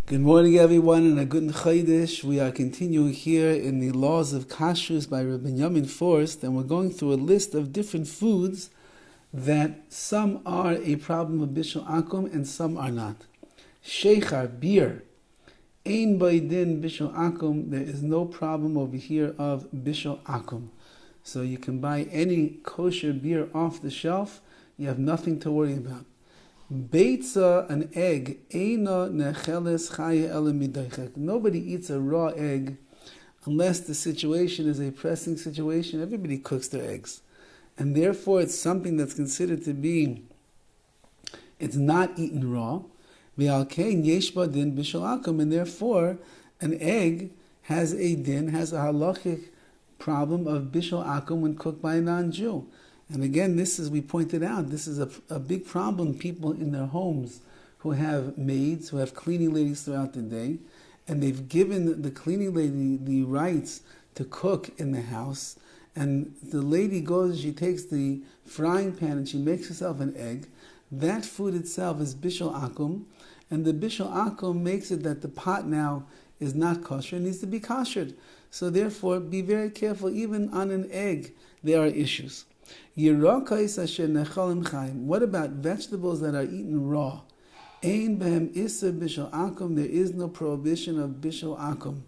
Good morning, everyone, and a good Chodesh. We are continuing here in the laws of KASHRUS by Rabbi Forst, and we're going through a list of different foods that some are a problem of Bishul Akum and some are not. Sheikhar, beer. Ein Baidin Bishul Akum, there is no problem over here of Bishul Akum. So you can buy any kosher beer off the shelf, you have nothing to worry about. Beitza, an egg, eina necheles chaya ele midaychek. Nobody eats a raw egg unless the situation is a pressing situation. Everybody cooks their eggs. And therefore it's something that's considered to be, it's not eaten raw. V'alkein yesh ba din bishul akum, and therefore an egg has a din, has a halachic problem of bishul akum when cooked by a non-Jew. And again, this is, we pointed out, this is a big problem. People in their homes who have maids, who have cleaning ladies throughout the day, and they've given the cleaning lady the rights to cook in the house, and the lady goes, she takes the frying pan and she makes herself an egg. That food itself is bishul akum, and the bishul akum makes it that the pot now is not kosher, it needs to be koshered. So therefore, be very careful, even on an egg, there are issues. What about vegetables that are eaten raw? Ein behem iser bishul akum, there is no prohibition of bishul akum.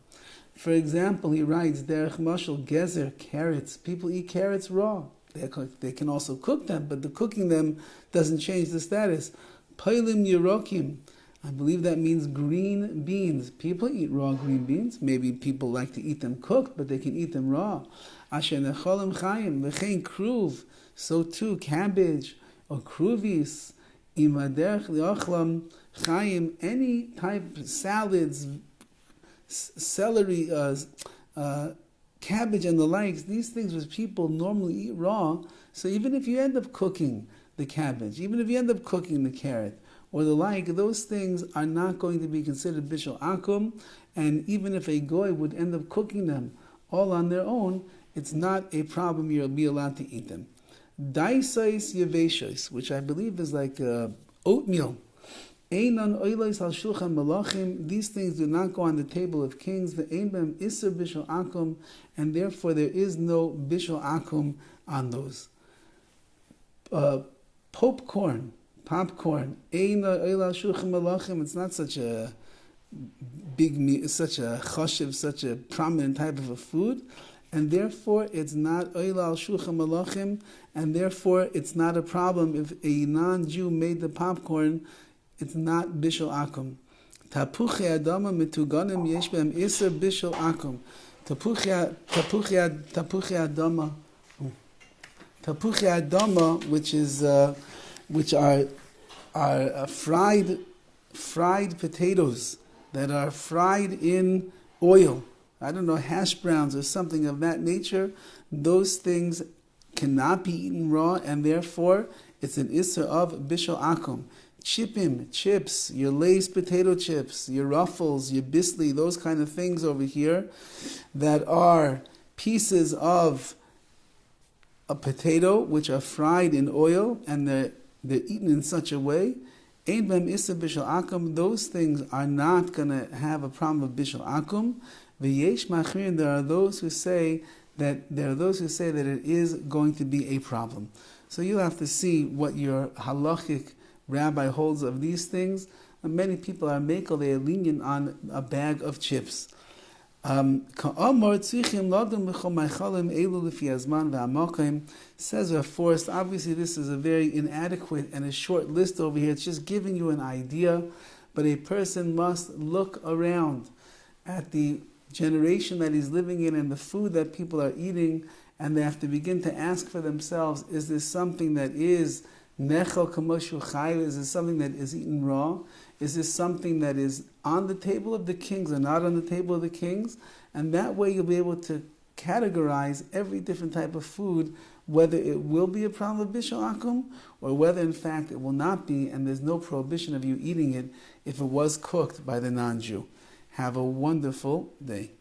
For example, he writes, derech mashal gezer, carrots. People eat carrots raw. They can also cook them, but the cooking them doesn't change the status. Pailim yerokim, I believe that means green beans. People eat raw green beans. Maybe people like to eat them cooked, but they can eat them raw. Asher necholim chayim, v'chein kruv. So too, cabbage or kruvis, imaderch li'ochlam chayim, any type of salads, celery, cabbage and the likes, these things which people normally eat raw. So even if you end up cooking the cabbage, even if you end up cooking the carrot, or the like, those things are not going to be considered bishul akum, and even if a goy would end up cooking them all on their own, it's not a problem, you'll be allowed to eat them. Daisais yeveshos, which I believe is like oatmeal. Einan oilos al shulchan malachim, these things do not go on the table of kings. The ein bem iser bishul akum, and therefore there is no bishul akum on those. Popcorn, einan oil al shulchan malachim, it's not such a big, such a choshev, such a prominent type of a food, and therefore it's not oil al shulchan malachim, and therefore it's not a problem if a non-Jew made the popcorn. It's not bishul akum. Tapuchi adama mituganim yesh behem iser bishul akum. Tapuchi adama, which are fried potatoes that are fried in oil. I don't know, hash browns or something of that nature. Those things cannot be eaten raw, and therefore it's an iser of bishul akum. Chips, your Lay's potato chips, your Ruffles, your Bisley, those kind of things over here that are pieces of a potato which are fried in oil and they're eaten in such a way, ein behem iser bishul akum, those things are not going to have a problem of bishul akum. V'yesh machmirin, there are those who say that it is going to be a problem. So you'll have to see what your halachic Rabbi holds of these things. And many people are makel, they are lenient on a bag of chips. Says Forrest, obviously this is a very inadequate and a short list over here. It's just giving you an idea, but a person must look around at the generation that he's living in and the food that people are eating, and they have to begin to ask for themselves, is this something that is nechel kamoshu chayil? Is this something that is eaten raw? Is this something that is on the table of the kings or not on the table of the kings? And that way you'll be able to categorize every different type of food, whether it will be a problem of bishul akum or whether in fact it will not be, and there's no prohibition of you eating it if it was cooked by the non-Jew. Have a wonderful day.